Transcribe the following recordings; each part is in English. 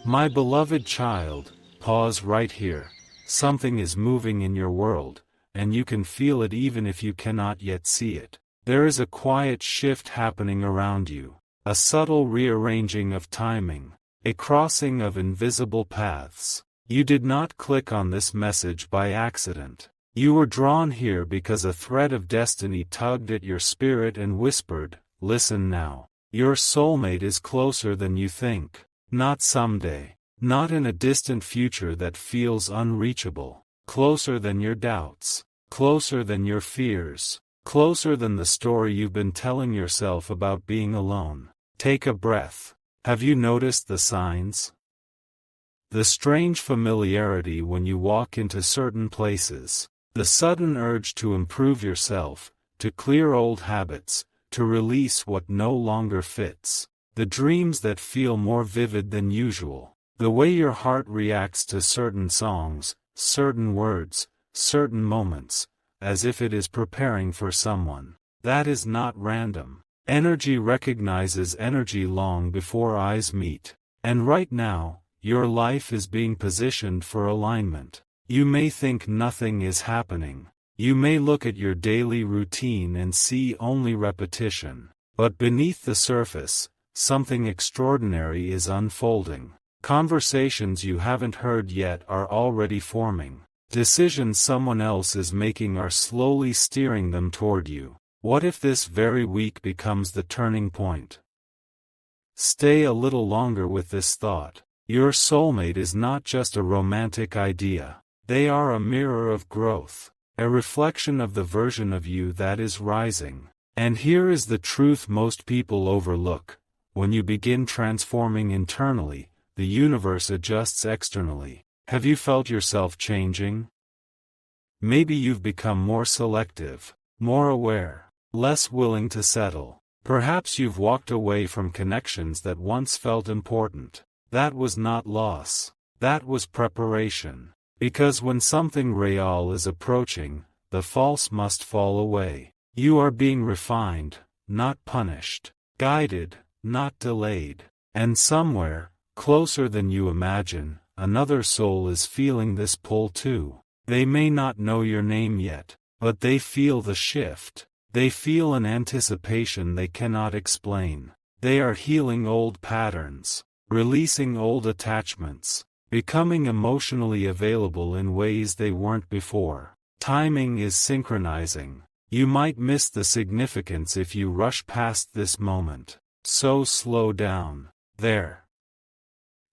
My beloved child, pause right here. Something is moving in your world, and you can feel it even if you cannot yet see it. There is a quiet shift happening around you, a subtle rearranging of timing, a crossing of invisible paths. You did not click on this message by accident. You were drawn here because a thread of destiny tugged at your spirit and whispered, "Listen now. Your soulmate is closer than you think. Not someday. Not in a distant future that feels unreachable. Closer than your doubts. Closer than your fears. Closer than the story you've been telling yourself about being alone." Take a breath. Have you noticed the signs? The strange familiarity when you walk into certain places. The sudden urge to improve yourself, to clear old habits, to release what no longer fits. The dreams that feel more vivid than usual. The way your heart reacts to certain songs, certain words, certain moments, as if it is preparing for someone. That is not random. Energy recognizes energy long before eyes meet. And right now, your life is being positioned for alignment. You may think nothing is happening. You may look at your daily routine and see only repetition. But beneath the surface, something extraordinary is unfolding. Conversations you haven't heard yet are already forming. Decisions someone else is making are slowly steering them toward you. What if this very week becomes the turning point? Stay a little longer with this thought. Your soulmate is not just a romantic idea. They are a mirror of growth, a reflection of the version of you that is rising. And here is the truth most people overlook. When you begin transforming internally, the universe adjusts externally. Have you felt yourself changing? Maybe you've become more selective, more aware, less willing to settle. Perhaps you've walked away from connections that once felt important. That was not loss. That was preparation. Because when something real is approaching, the false must fall away. You are being refined, not punished. Guided, not delayed. And somewhere, closer than you imagine, another soul is feeling this pull too. They may not know your name yet, but they feel the shift. They feel an anticipation they cannot explain. They are healing old patterns, releasing old attachments, becoming emotionally available in ways they weren't before. Timing is synchronizing. You might miss the significance if you rush past this moment. So slow down. There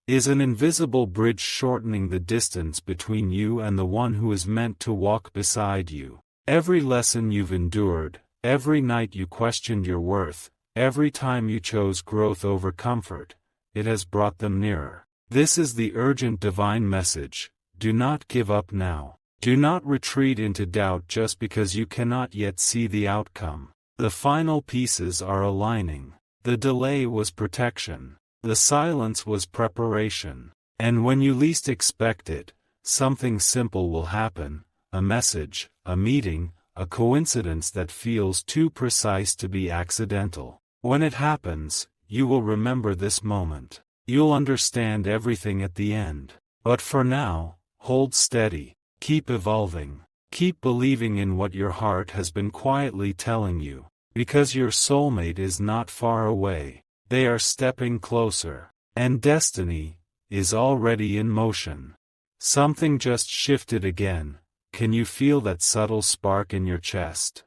is an invisible bridge shortening the distance between you and the one who is meant to walk beside you. Every lesson you've endured, every night you questioned your worth, every time you chose growth over comfort, it has brought them nearer. This is the urgent divine message. Do not give up now. Do not retreat into doubt just because you cannot yet see the outcome. The final pieces are aligning. The delay was protection. The silence was preparation. And when you least expect it, something simple will happen. A message, a meeting, a coincidence that feels too precise to be accidental. When it happens, you will remember this moment. You'll understand everything at the end. But for now, hold steady. Keep evolving. Keep believing in what your heart has been quietly telling you. Because your soulmate is not far away. They are stepping closer. And destiny is already in motion. Something just shifted again. Can you feel that subtle spark in your chest?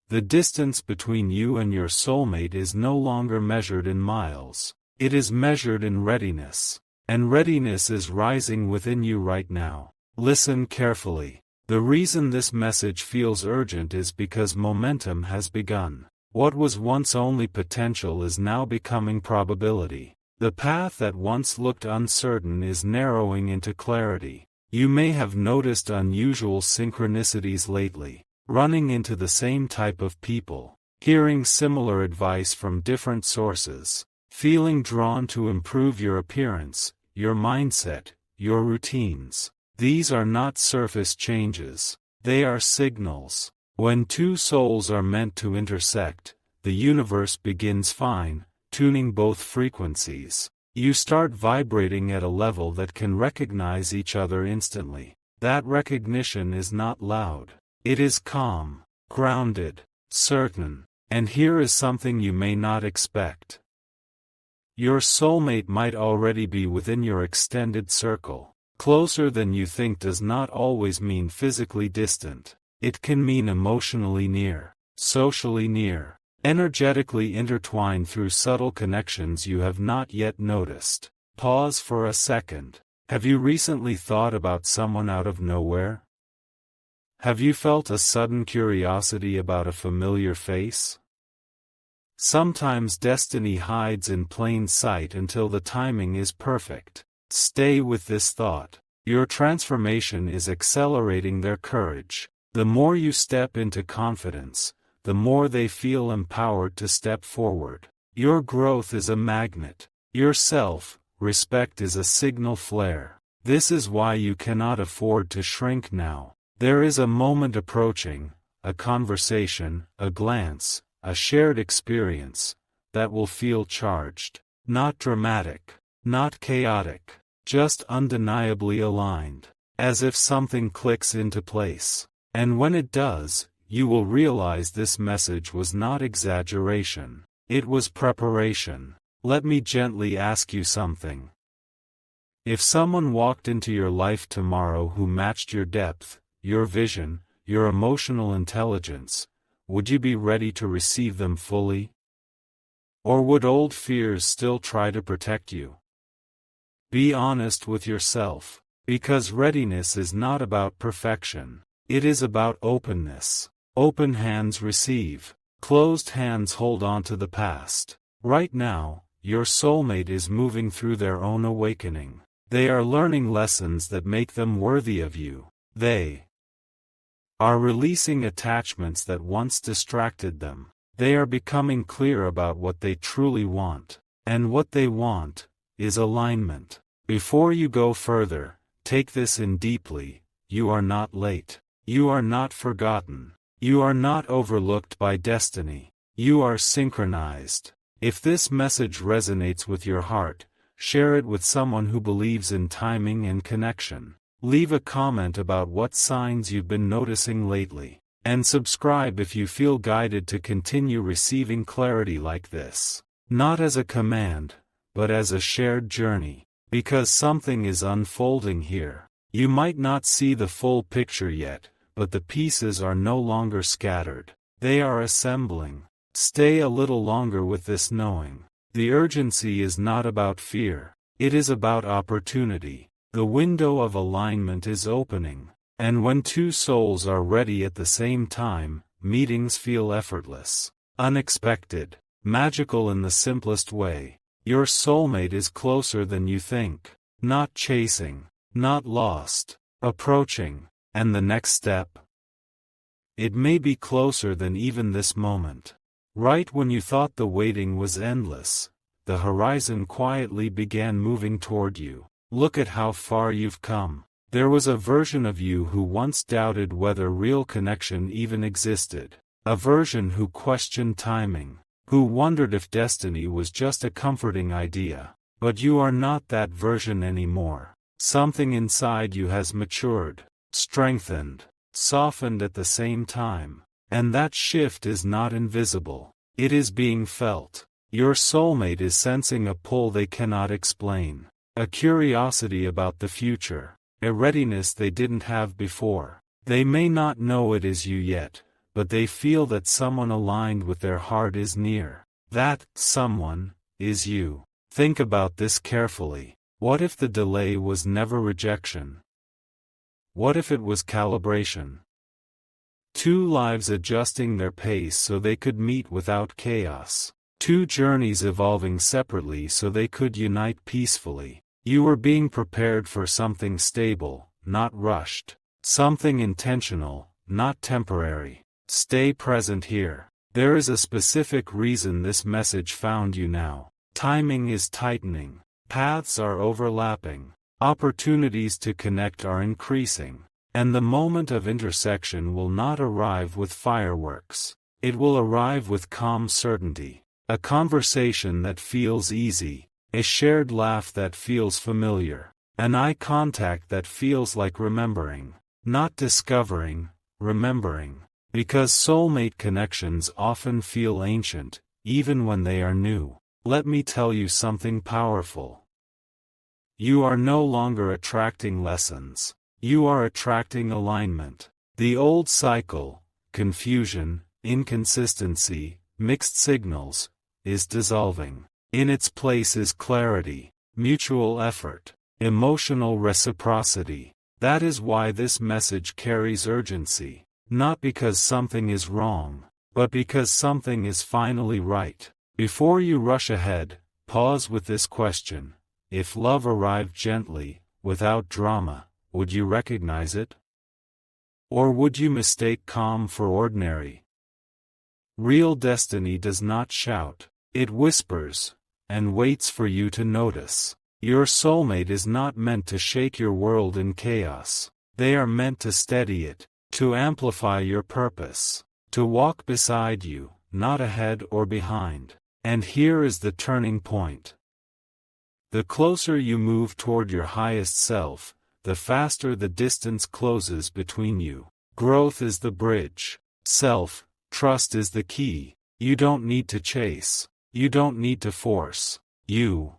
The distance between you and your soulmate is no longer measured in miles. It is measured in readiness. And readiness is rising within you right now. Listen carefully. The reason this message feels urgent is because momentum has begun. What was once only potential is now becoming probability. The path that once looked uncertain is narrowing into clarity. You may have noticed unusual synchronicities lately. Running into the same type of people. Hearing similar advice from different sources. Feeling drawn to improve your appearance, your mindset, your routines. These are not surface changes. They are signals. When two souls are meant to intersect, the universe begins fine-tuning both frequencies. You start vibrating at a level that can recognize each other instantly. That recognition is not loud. It is calm, grounded, certain. And here is something you may not expect. Your soulmate might already be within your extended circle. Closer than you think does not always mean physically distant. It can mean emotionally near, socially near, energetically intertwined through subtle connections you have not yet noticed. Pause for a second. Have you recently thought about someone out of nowhere? Have you felt a sudden curiosity about a familiar face? Sometimes destiny hides in plain sight until the timing is perfect. Stay with this thought. Your transformation is accelerating their courage. The more you step into confidence, the more they feel empowered to step forward. Your growth is a magnet. Your self-respect is a signal flare. This is why you cannot afford to shrink now. There is a moment approaching, a conversation, a glance, a shared experience, that will feel charged. Not dramatic, not chaotic, just undeniably aligned. As if something clicks into place. And when it does, you will realize this message was not exaggeration. It was preparation. Let me gently ask you something. If someone walked into your life tomorrow who matched your depth, your vision, your emotional intelligence, would you be ready to receive them fully? Or would old fears still try to protect you? Be honest with yourself, because readiness is not about perfection. It is about openness. Open hands receive. Closed hands hold on to the past. Right now, your soulmate is moving through their own awakening. They are learning lessons that make them worthy of you. They are releasing attachments that once distracted them. They are becoming clear about what they truly want. And what they want is alignment. Before you go further, take this in deeply. You are not late. You are not forgotten. You are not overlooked by destiny. You are synchronized. If this message resonates with your heart, share it with someone who believes in timing and connection. Leave a comment about what signs you've been noticing lately. And subscribe if you feel guided to continue receiving clarity like this. Not as a command, but as a shared journey. Because something is unfolding here. You might not see the full picture yet, but the pieces are no longer scattered. They are assembling. Stay a little longer with this knowing. The urgency is not about fear. It is about opportunity. The window of alignment is opening. And when two souls are ready at the same time, meetings feel effortless, unexpected, magical in the simplest way. Your soulmate is closer than you think. Not chasing, not lost, approaching. And the next step? It may be closer than even this moment. Right when you thought the waiting was endless, the horizon quietly began moving toward you. Look at how far you've come. There was a version of you who once doubted whether real connection even existed. A version who questioned timing. Who wondered if destiny was just a comforting idea. But you are not that version anymore. Something inside you has matured, strengthened, softened at the same time. And that shift is not invisible. It is being felt. Your soulmate is sensing a pull they cannot explain. A curiosity about the future. A readiness they didn't have before. They may not know it is you yet, but they feel that someone aligned with their heart is near. That someone is you. Think about this carefully. What if the delay was never rejection? What if it was calibration? Two lives adjusting their pace so they could meet without chaos. Two journeys evolving separately so they could unite peacefully. You were being prepared for something stable, not rushed. Something intentional, not temporary. Stay present here. There is a specific reason this message found you now. Timing is tightening. Paths are overlapping. Opportunities to connect are increasing. And the moment of intersection will not arrive with fireworks. It will arrive with calm certainty. A conversation that feels easy. A shared laugh that feels familiar. An eye contact that feels like remembering. Not discovering, remembering. Because soulmate connections often feel ancient, even when they are new. Let me tell you something powerful. You are no longer attracting lessons. You are attracting alignment. The old cycle, confusion, inconsistency, mixed signals, is dissolving. In its place is clarity, mutual effort, emotional reciprocity. That is why this message carries urgency. Not because something is wrong, but because something is finally right. Before you rush ahead, pause with this question. If love arrived gently, without drama, would you recognize it? Or would you mistake calm for ordinary? Real destiny does not shout. It whispers, and waits for you to notice. Your soulmate is not meant to shake your world in chaos. They are meant to steady it, to amplify your purpose, to walk beside you, not ahead or behind. And here is the turning point. The closer you move toward your highest self, the faster the distance closes between you. Growth is the bridge. Self-trust is the key. You don't need to chase. You don't need to force. You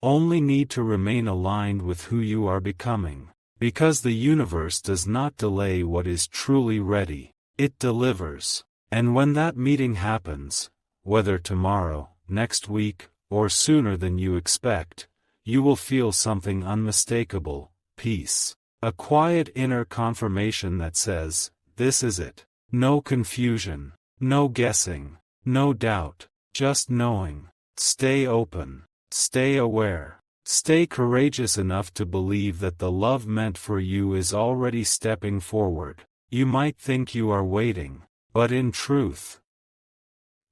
only need to remain aligned with who you are becoming. Because the universe does not delay what is truly ready. It delivers. And when that meeting happens, whether tomorrow, next week, or sooner than you expect, you will feel something unmistakable, peace. A quiet inner confirmation that says, this is it. No confusion, no guessing, no doubt, just knowing. Stay open, stay aware, stay courageous enough to believe that the love meant for you is already stepping forward. You might think you are waiting, but in truth,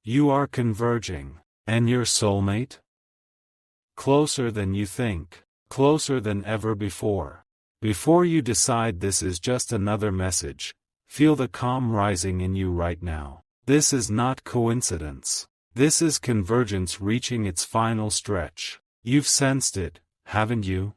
you are converging. And your soulmate? Closer than you think, closer than ever before. Before you decide this is just another message, feel the calm rising in you right now. This is not coincidence. This is convergence reaching its final stretch. You've sensed it, haven't you?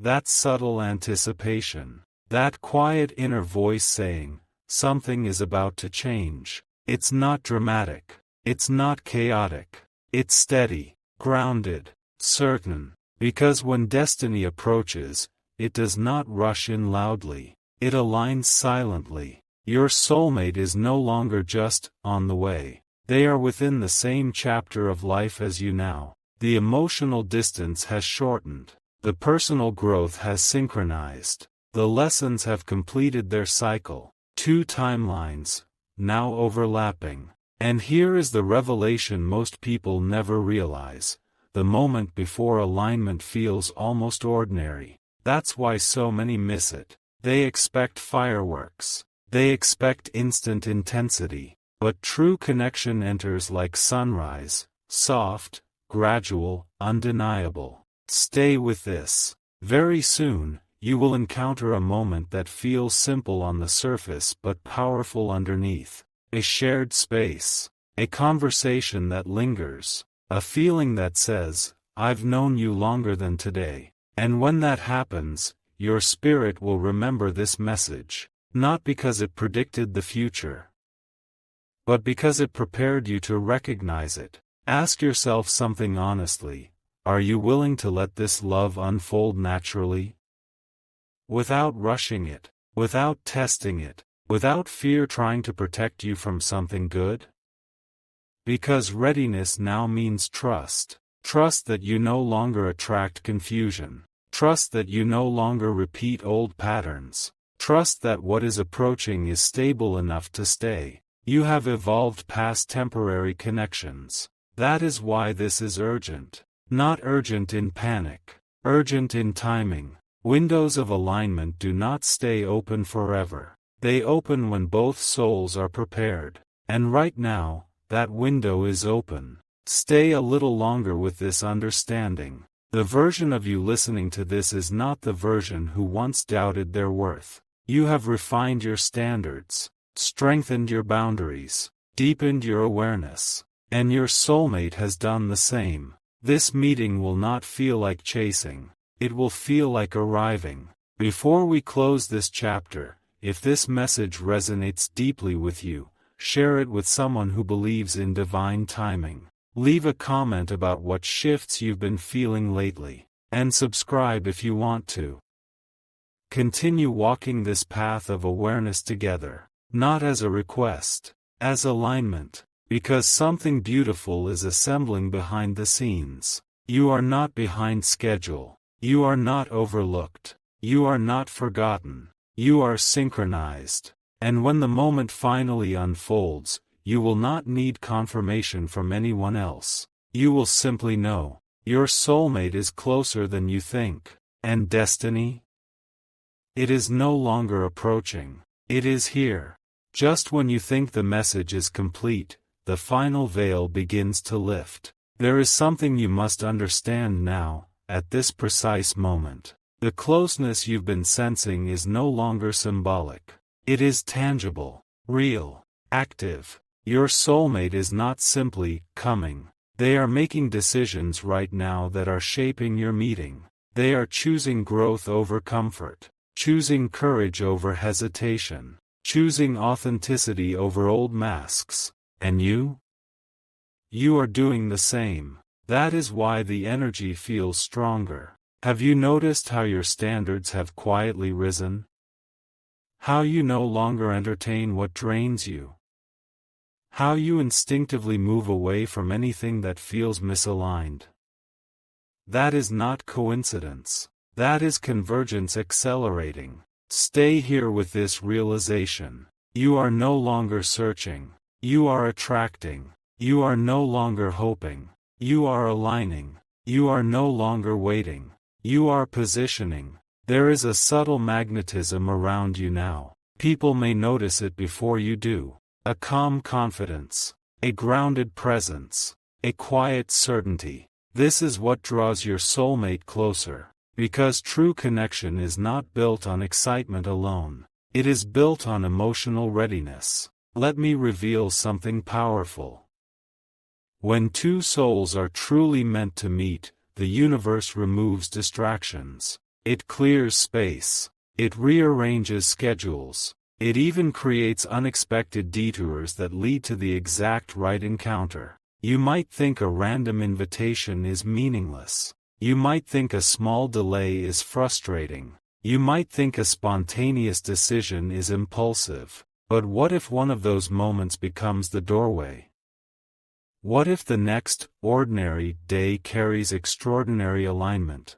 That subtle anticipation. That quiet inner voice saying, something is about to change. It's not dramatic. It's not chaotic. It's steady, grounded, certain. Because when destiny approaches, it does not rush in loudly. It aligns silently. Your soulmate is no longer just on the way. They are within the same chapter of life as you now. The emotional distance has shortened. The personal growth has synchronized. The lessons have completed their cycle. Two timelines, now overlapping. And here is the revelation most people never realize. The moment before alignment feels almost ordinary. That's why so many miss it. They expect fireworks. They expect instant intensity. But true connection enters like sunrise, soft, gradual, undeniable. Stay with this. Very soon, you will encounter a moment that feels simple on the surface but powerful underneath. A shared space. A conversation that lingers. A feeling that says, I've known you longer than today. And when that happens, your spirit will remember this message. Not because it predicted the future, but because it prepared you to recognize it. Ask yourself something honestly. Are you willing to let this love unfold naturally? Without rushing it, without testing it, without fear trying to protect you from something good? Because readiness now means trust. Trust that you no longer attract confusion. Trust that you no longer repeat old patterns. Trust that what is approaching is stable enough to stay. You have evolved past temporary connections. That is why this is urgent. Not urgent in panic. Urgent in timing. Windows of alignment do not stay open forever. They open when both souls are prepared. And right now, that window is open. Stay a little longer with this understanding. The version of you listening to this is not the version who once doubted their worth. You have refined your standards, strengthened your boundaries, deepened your awareness, and your soulmate has done the same. This meeting will not feel like chasing. It will feel like arriving. Before we close this chapter, if this message resonates deeply with you, share it with someone who believes in divine timing. Leave a comment about what shifts you've been feeling lately, and subscribe if you want to. Continue walking this path of awareness together, not as a request, as alignment, because something beautiful is assembling behind the scenes. You are not behind schedule. You are not overlooked. You are not forgotten. You are synchronized. And when the moment finally unfolds, you will not need confirmation from anyone else. You will simply know. Your soulmate is closer than you think. And destiny? It is no longer approaching. It is here. Just when you think the message is complete, the final veil begins to lift. There is something you must understand now, at this precise moment. The closeness you've been sensing is no longer symbolic. It is tangible, real, active. Your soulmate is not simply coming. They are making decisions right now that are shaping your meeting. They are choosing growth over comfort, choosing courage over hesitation, choosing authenticity over old masks. And you? You are doing the same. That is why the energy feels stronger. Have you noticed how your standards have quietly risen? How you no longer entertain what drains you? How you instinctively move away from anything that feels misaligned? That is not coincidence. That is convergence accelerating. Stay here with this realization. You are no longer searching. You are attracting. You are no longer hoping. You are aligning. You are no longer waiting. You are positioning. There is a subtle magnetism around you now. People may notice it before you do. A calm confidence. A grounded presence. A quiet certainty. This is what draws your soulmate closer. Because true connection is not built on excitement alone. It is built on emotional readiness. Let me reveal something powerful. When two souls are truly meant to meet, the universe removes distractions. It clears space. It rearranges schedules. It even creates unexpected detours that lead to the exact right encounter. You might think a random invitation is meaningless. You might think a small delay is frustrating. You might think a spontaneous decision is impulsive. But what if one of those moments becomes the doorway? What if the next, ordinary, day carries extraordinary alignment?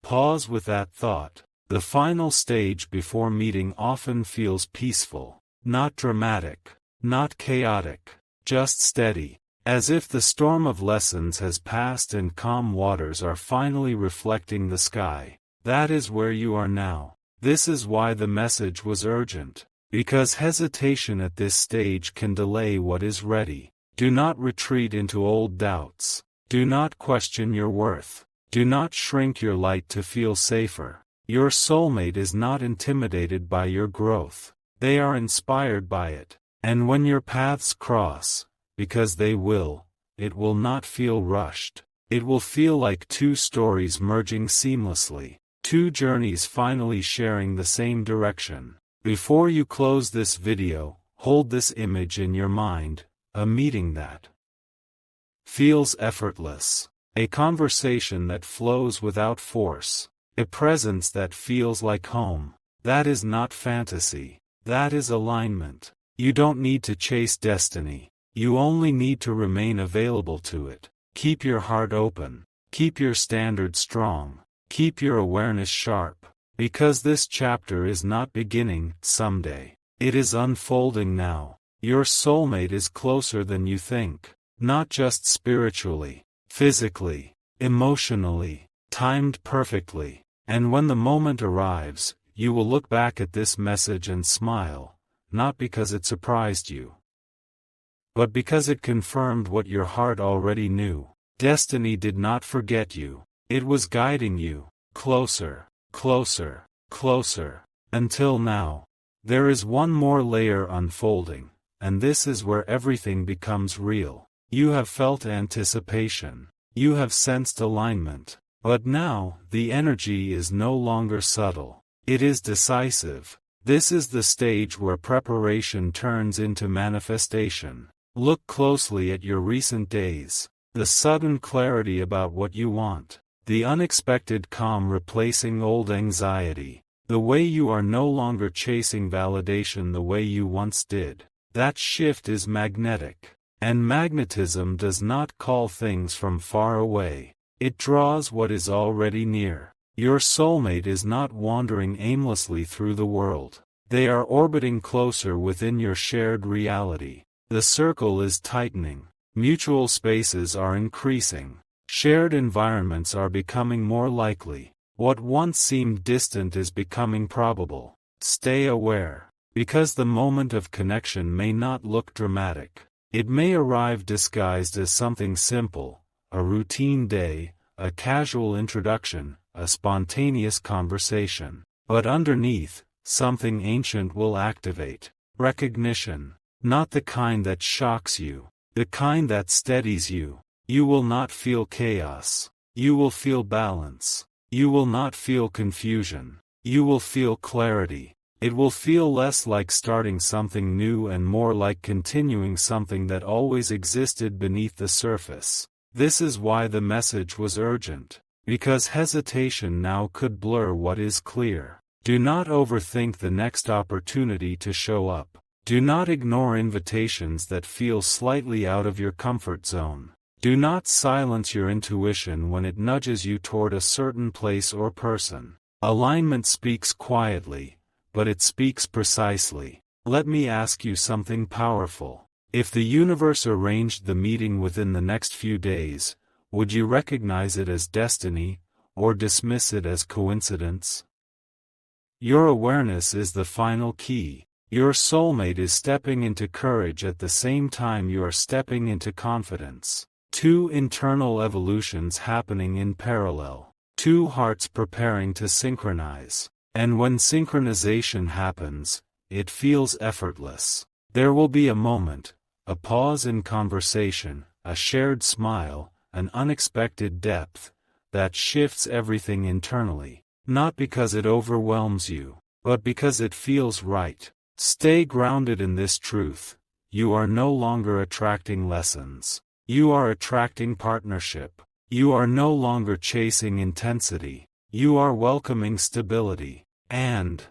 Pause with that thought. The final stage before meeting often feels peaceful, not dramatic, not chaotic, just steady, as if the storm of lessons has passed and calm waters are finally reflecting the sky. That is where you are now. This is why the message was urgent. Because hesitation at this stage can delay what is ready. Do not retreat into old doubts. Do not question your worth. Do not shrink your light to feel safer. Your soulmate is not intimidated by your growth. They are inspired by it. And when your paths cross, because they will, it will not feel rushed. It will feel like two stories merging seamlessly. Two journeys finally sharing the same direction. Before you close this video, hold this image in your mind, a meeting that feels effortless, a conversation that flows without force, a presence that feels like home. That is not fantasy, that is alignment. You don't need to chase destiny, you only need to remain available to it. Keep your heart open, keep your standards strong, keep your awareness sharp. Because this chapter is not beginning someday. It is unfolding now. Your soulmate is closer than you think. Not just spiritually, physically, emotionally, timed perfectly. And when the moment arrives, you will look back at this message and smile, not because it surprised you, but because it confirmed what your heart already knew. Destiny did not forget you. It was guiding you, closer. Closer, closer, until now. There is one more layer unfolding, and this is where everything becomes real. You have felt anticipation. You have sensed alignment. But now, the energy is no longer subtle. It is decisive. This is the stage where preparation turns into manifestation. Look closely at your recent days. The sudden clarity about what you want. The unexpected calm replacing old anxiety. The way you are no longer chasing validation the way you once did. That shift is magnetic. And magnetism does not call things from far away. It draws what is already near. Your soulmate is not wandering aimlessly through the world. They are orbiting closer within your shared reality. The circle is tightening. Mutual spaces are increasing. Shared environments are becoming more likely. What once seemed distant is becoming probable. Stay aware. Because the moment of connection may not look dramatic. It may arrive disguised as something simple, a routine day, a casual introduction, a spontaneous conversation. But underneath, something ancient will activate. Recognition. Not the kind that shocks you. The kind that steadies you. You will not feel chaos. You will feel balance. You will not feel confusion. You will feel clarity. It will feel less like starting something new and more like continuing something that always existed beneath the surface. This is why the message was urgent. Because hesitation now could blur what is clear. Do not overthink the next opportunity to show up. Do not ignore invitations that feel slightly out of your comfort zone. Do not silence your intuition when it nudges you toward a certain place or person. Alignment speaks quietly, but it speaks precisely. Let me ask you something powerful. If the universe arranged the meeting within the next few days, would you recognize it as destiny, or dismiss it as coincidence? Your awareness is the final key. Your soulmate is stepping into courage at the same time you are stepping into confidence. Two internal evolutions happening in parallel. Two hearts preparing to synchronize. And when synchronization happens, it feels effortless. There will be a moment, a pause in conversation, a shared smile, an unexpected depth, that shifts everything internally. Not because it overwhelms you, but because it feels right. Stay grounded in this truth. You are no longer attracting lessons. You are attracting partnership. You are no longer chasing intensity. You are welcoming stability. And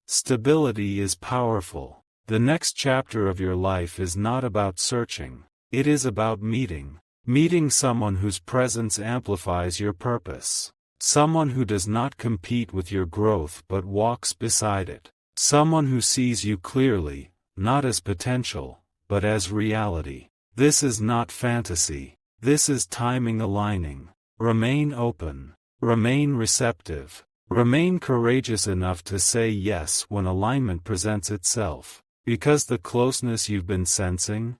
stability is powerful. The next chapter of your life is not about searching. It is about meeting. Meeting someone whose presence amplifies your purpose. Someone who does not compete with your growth but walks beside it. Someone who sees you clearly, not as potential, but as reality. This is not fantasy. This is timing aligning. Remain open. Remain receptive. Remain courageous enough to say yes when alignment presents itself. Because the closeness you've been sensing,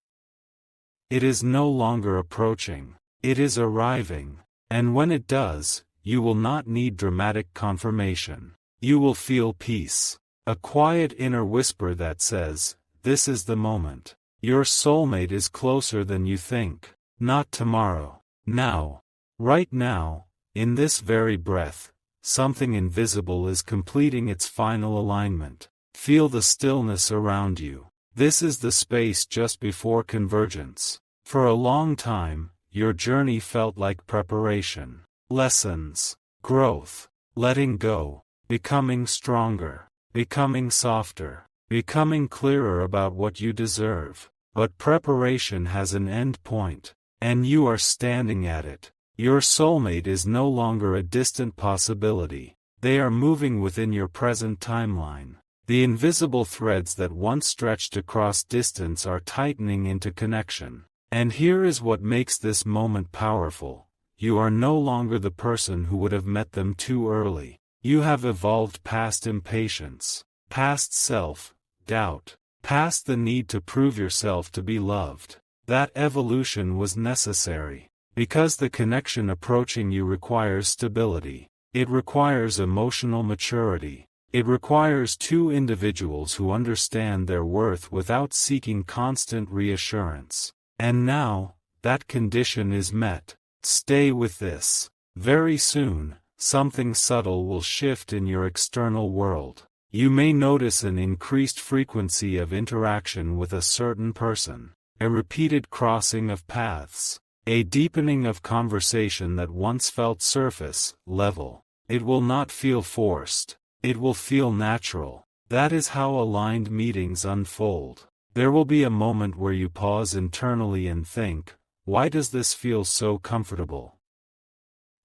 it is no longer approaching. It is arriving. And when it does, you will not need dramatic confirmation. You will feel peace. A quiet inner whisper that says, "This is the moment." Your soulmate is closer than you think. Not tomorrow. Now. Right now, in this very breath, something invisible is completing its final alignment. Feel the stillness around you. This is the space just before convergence. For a long time, your journey felt like preparation. Lessons. Growth. Letting go. Becoming stronger. Becoming softer. Becoming clearer about what you deserve. But preparation has an end point. And you are standing at it. Your soulmate is no longer a distant possibility. They are moving within your present timeline. The invisible threads that once stretched across distance are tightening into connection. And here is what makes this moment powerful. You are no longer the person who would have met them too early. You have evolved past impatience, past self-doubt, past the need to prove yourself to be loved. That evolution was necessary. Because the connection approaching you requires stability. It requires emotional maturity. It requires two individuals who understand their worth without seeking constant reassurance. And now, that condition is met. Stay with this. Very soon, something subtle will shift in your external world. You may notice an increased frequency of interaction with a certain person, a repeated crossing of paths, a deepening of conversation that once felt surface level. It will not feel forced. It will feel natural. That is how aligned meetings unfold. There will be a moment where you pause internally and think, why does this feel so comfortable?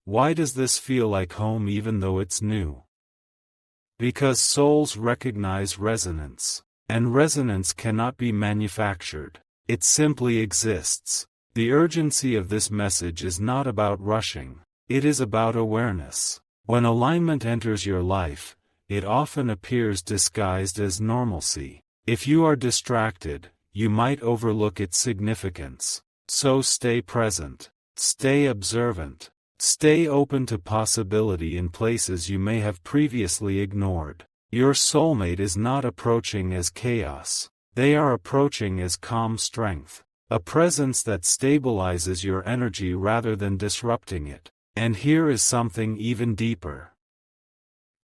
Why does this feel like home even though it's new? Because souls recognize resonance, and resonance cannot be manufactured. It simply exists. The urgency of this message is not about rushing. It is about awareness. When alignment enters your life, it often appears disguised as normalcy. If you are distracted, you might overlook its significance. So stay present. Stay observant. Stay open to possibility in places you may have previously ignored. Your soulmate is not approaching as chaos. They are approaching as calm strength. A presence that stabilizes your energy rather than disrupting it. And here is something even deeper.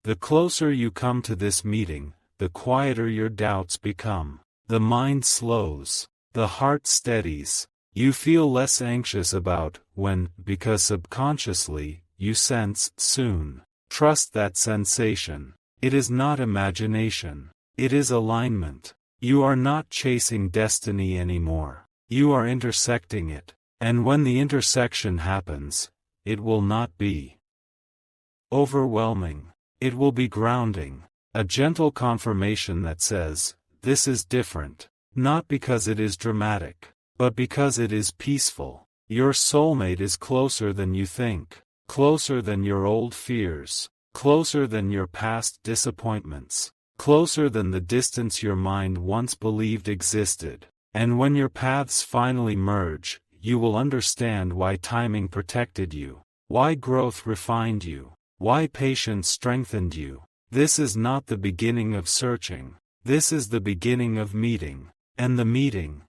The closer you come to this meeting, the quieter your doubts become. The mind slows. The heart steadies. You feel less anxious about when, because subconsciously, you sense soon. Trust that sensation. It is not imagination. It is alignment. You are not chasing destiny anymore. You are intersecting it. And when the intersection happens, it will not be overwhelming. It will be grounding. A gentle confirmation that says, this is different. Not because it is dramatic, but because it is peaceful. Your soulmate is closer than you think. Closer than your old fears. Closer than your past disappointments. Closer than the distance your mind once believed existed. And when your paths finally merge, you will understand why timing protected you. Why growth refined you. Why patience strengthened you. This is not the beginning of searching. This is the beginning of meeting. And the meeting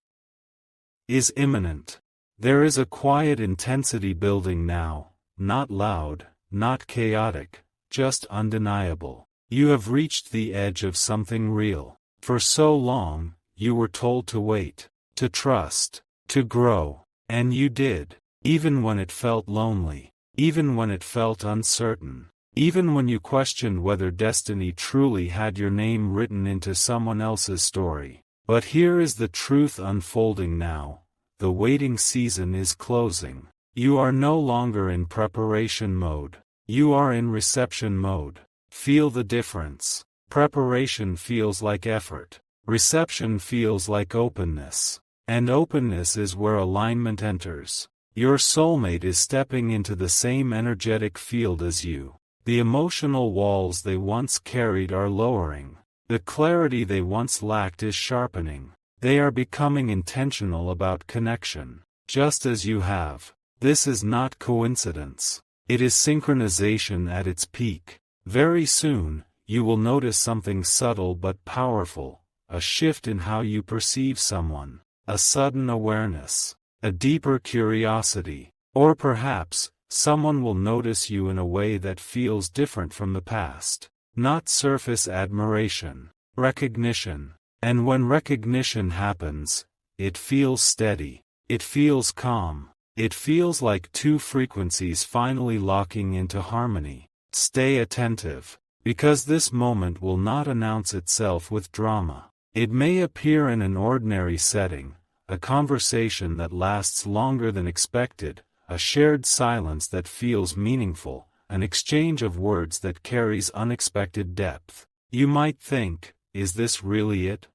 is imminent. There is a quiet intensity building now, not loud, not chaotic, just undeniable. You have reached the edge of something real. For so long, you were told to wait, to trust, to grow, and you did, even when it felt lonely, even when it felt uncertain, even when you questioned whether destiny truly had your name written into someone else's story. But here is the truth unfolding now. The waiting season is closing. You are no longer in preparation mode. You are in reception mode. Feel the difference. Preparation feels like effort. Reception feels like openness. And openness is where alignment enters. Your soulmate is stepping into the same energetic field as you. The emotional walls they once carried are lowering. The clarity they once lacked is sharpening. They are becoming intentional about connection, just as you have. This is not coincidence. It is synchronization at its peak. Very soon, you will notice something subtle but powerful, a shift in how you perceive someone, a sudden awareness, a deeper curiosity, or perhaps, someone will notice you in a way that feels different from the past. Not surface admiration, recognition. And when recognition happens, it feels steady. It feels calm. It feels like two frequencies finally locking into harmony. Stay attentive, because this moment will not announce itself with drama. It may appear in an ordinary setting, a conversation that lasts longer than expected, a shared silence that feels meaningful, an exchange of words that carries unexpected depth. You might think, is this really it?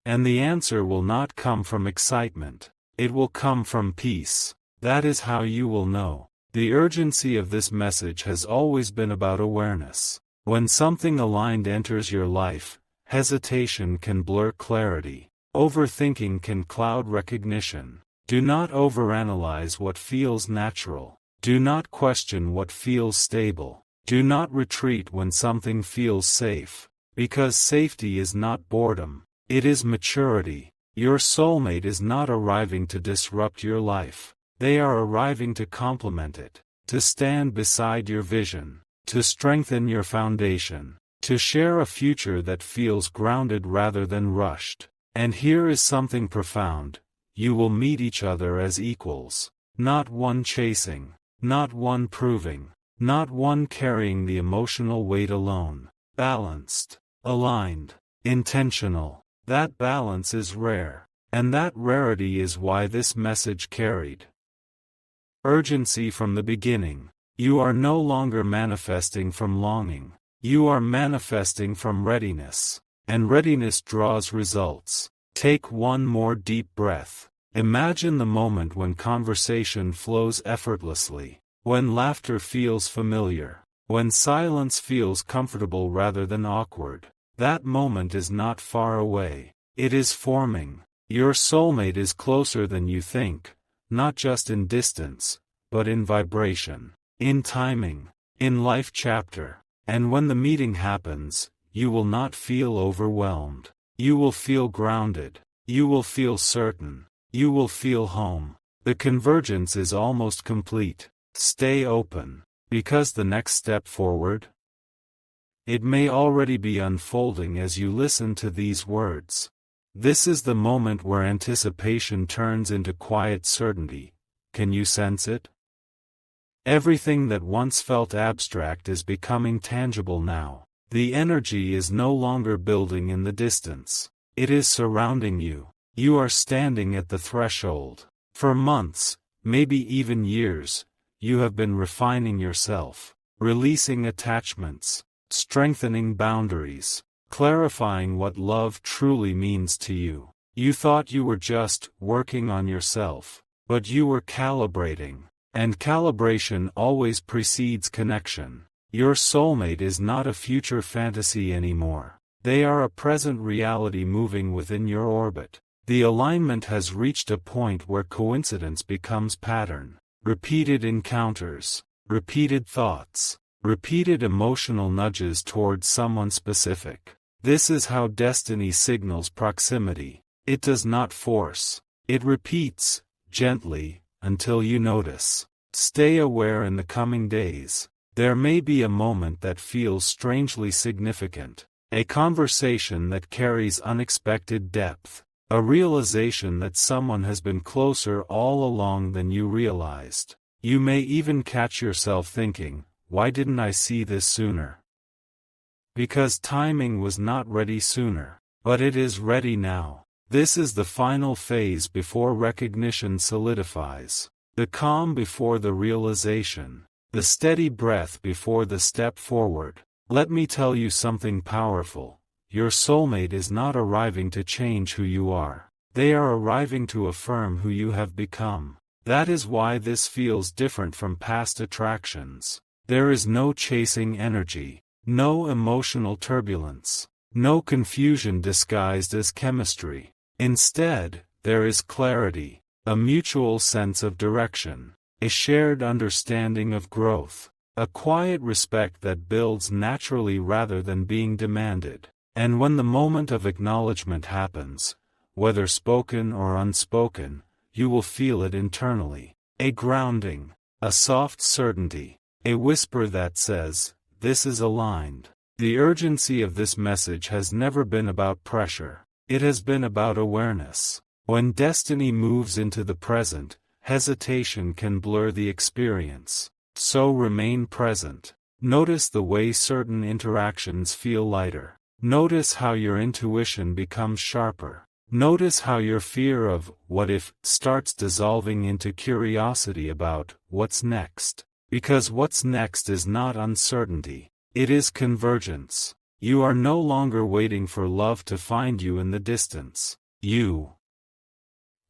And the answer will not come from excitement. It will come from peace. That is how you will know. The urgency of this message has always been about awareness. When something aligned enters your life, hesitation can blur clarity. Overthinking can cloud recognition. Do not overanalyze what feels natural. Do not question what feels stable. Do not retreat when something feels safe. Because safety is not boredom. It is maturity. Your soulmate is not arriving to disrupt your life. They are arriving to complement it, to stand beside your vision, to strengthen your foundation, to share a future that feels grounded rather than rushed. And here is something profound: you will meet each other as equals, not one chasing, not one proving, not one carrying the emotional weight alone. Balanced, aligned, intentional. That balance is rare, and that rarity is why this message carried urgency from the beginning. You are no longer manifesting from longing. You are manifesting from readiness, and readiness draws results. Take one more deep breath. Imagine the moment when conversation flows effortlessly, when laughter feels familiar, when silence feels comfortable rather than awkward. That moment is not far away. It is forming. Your soulmate is closer than you think, not just in distance, but in vibration, in timing, in life chapter. And when the meeting happens, you will not feel overwhelmed. You will feel grounded. You will feel certain. You will feel home. The convergence is almost complete. Stay open, because the next step forward, it may already be unfolding as you listen to these words. This is the moment where anticipation turns into quiet certainty. Can you sense it? Everything that once felt abstract is becoming tangible now. The energy is no longer building in the distance. It is surrounding you. You are standing at the threshold. For months, maybe even years, you have been refining yourself, releasing attachments, strengthening boundaries, clarifying what love truly means to you. You thought you were just working on yourself, but you were calibrating, and calibration always precedes connection. Your soulmate is not a future fantasy anymore. They are a present reality moving within your orbit. The alignment has reached a point where coincidence becomes pattern. Repeated encounters, repeated thoughts, repeated emotional nudges towards someone specific. This is how destiny signals proximity. It does not force. It repeats, gently, until you notice. Stay aware in the coming days. There may be a moment that feels strangely significant. A conversation that carries unexpected depth. A realization that someone has been closer all along than you realized. You may even catch yourself thinking, why didn't I see this sooner? Because timing was not ready sooner. But it is ready now. This is the final phase before recognition solidifies. The calm before the realization. The steady breath before the step forward. Let me tell you something powerful. Your soulmate is not arriving to change who you are. They are arriving to affirm who you have become. That is why this feels different from past attractions. There is no chasing energy, no emotional turbulence, no confusion disguised as chemistry. Instead, there is clarity, a mutual sense of direction, a shared understanding of growth, a quiet respect that builds naturally rather than being demanded. And when the moment of acknowledgement happens, whether spoken or unspoken, you will feel it internally. A grounding, a soft certainty, a whisper that says, this is aligned. The urgency of this message has never been about pressure. It has been about awareness. When destiny moves into the present, hesitation can blur the experience. So remain present. Notice the way certain interactions feel lighter. Notice how your intuition becomes sharper. Notice how your fear of what if starts dissolving into curiosity about what's next. Because what's next is not uncertainty. It is convergence. You are no longer waiting for love to find you in the distance. You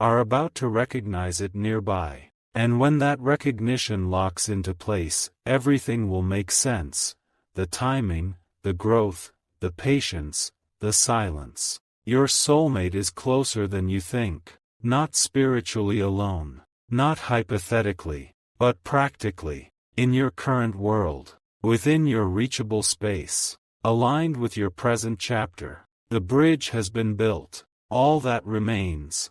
are about to recognize it nearby. And when that recognition locks into place, everything will make sense. The timing, the growth, the patience, the silence. Your soulmate is closer than you think. Not spiritually alone. Not hypothetically. But practically. In your current world. Within your reachable space. Aligned with your present chapter. The bridge has been built. All that remains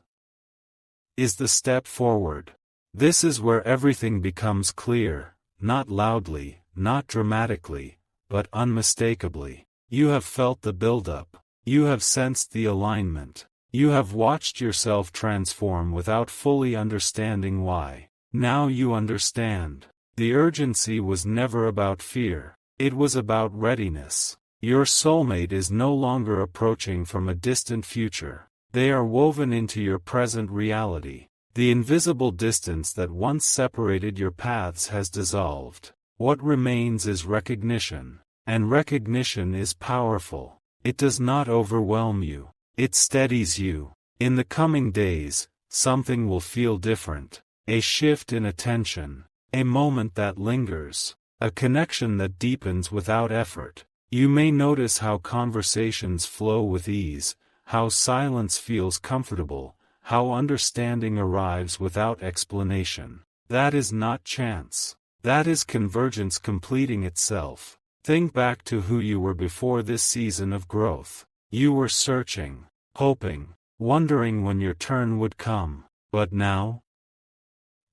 is the step forward. This is where everything becomes clear, not loudly, not dramatically, but unmistakably. You have felt the buildup. You have sensed the alignment. You have watched yourself transform without fully understanding why. Now you understand. The urgency was never about fear. It was about readiness. Your soulmate is no longer approaching from a distant future. They are woven into your present reality. The invisible distance that once separated your paths has dissolved. What remains is recognition. And recognition is powerful. It does not overwhelm you. It steadies you. In the coming days, something will feel different. A shift in attention. A moment that lingers. A connection that deepens without effort. You may notice how conversations flow with ease, how silence feels comfortable, how understanding arrives without explanation. That is not chance. That is convergence completing itself. Think back to who you were before this season of growth. You were searching, hoping, wondering when your turn would come. But now?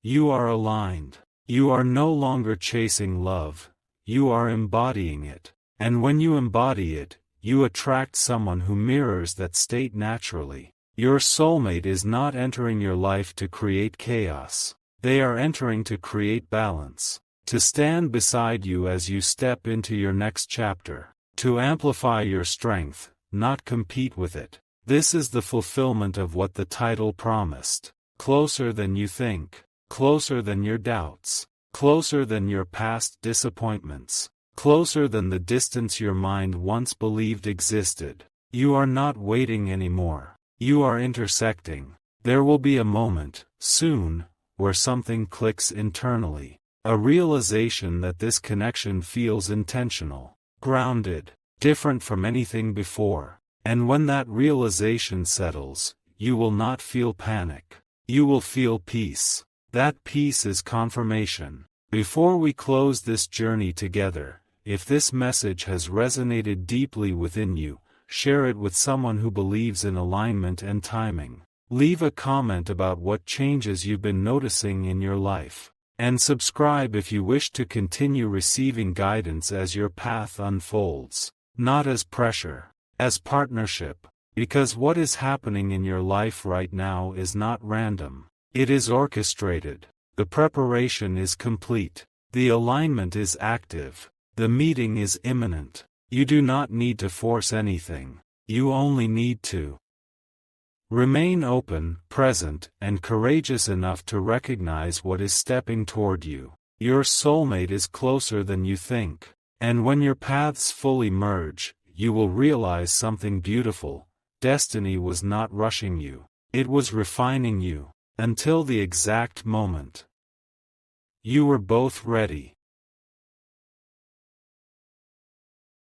You are aligned. You are no longer chasing love. You are embodying it. And when you embody it, you attract someone who mirrors that state naturally. Your soulmate is not entering your life to create chaos. They are entering to create balance. To stand beside you as you step into your next chapter. To amplify your strength, not compete with it. This is the fulfillment of what the title promised. Closer than you think. Closer than your doubts. Closer than your past disappointments. Closer than the distance your mind once believed existed. You are not waiting anymore. You are intersecting. There will be a moment, soon, where something clicks internally. A realization that this connection feels intentional, grounded, different from anything before. And when that realization settles, you will not feel panic. You will feel peace. That peace is confirmation. Before we close this journey together, if this message has resonated deeply within you, share it with someone who believes in alignment and timing. Leave a comment about what changes you've been noticing in your life. And subscribe if you wish to continue receiving guidance as your path unfolds. Not as pressure, as partnership. Because what is happening in your life right now is not random. It is orchestrated. The preparation is complete. The alignment is active. The meeting is imminent. You do not need to force anything. You only need to remain open, present, and courageous enough to recognize what is stepping toward you. Your soulmate is closer than you think. And when your paths fully merge, you will realize something beautiful. Destiny was not rushing you. It was refining you. Until the exact moment you were both ready.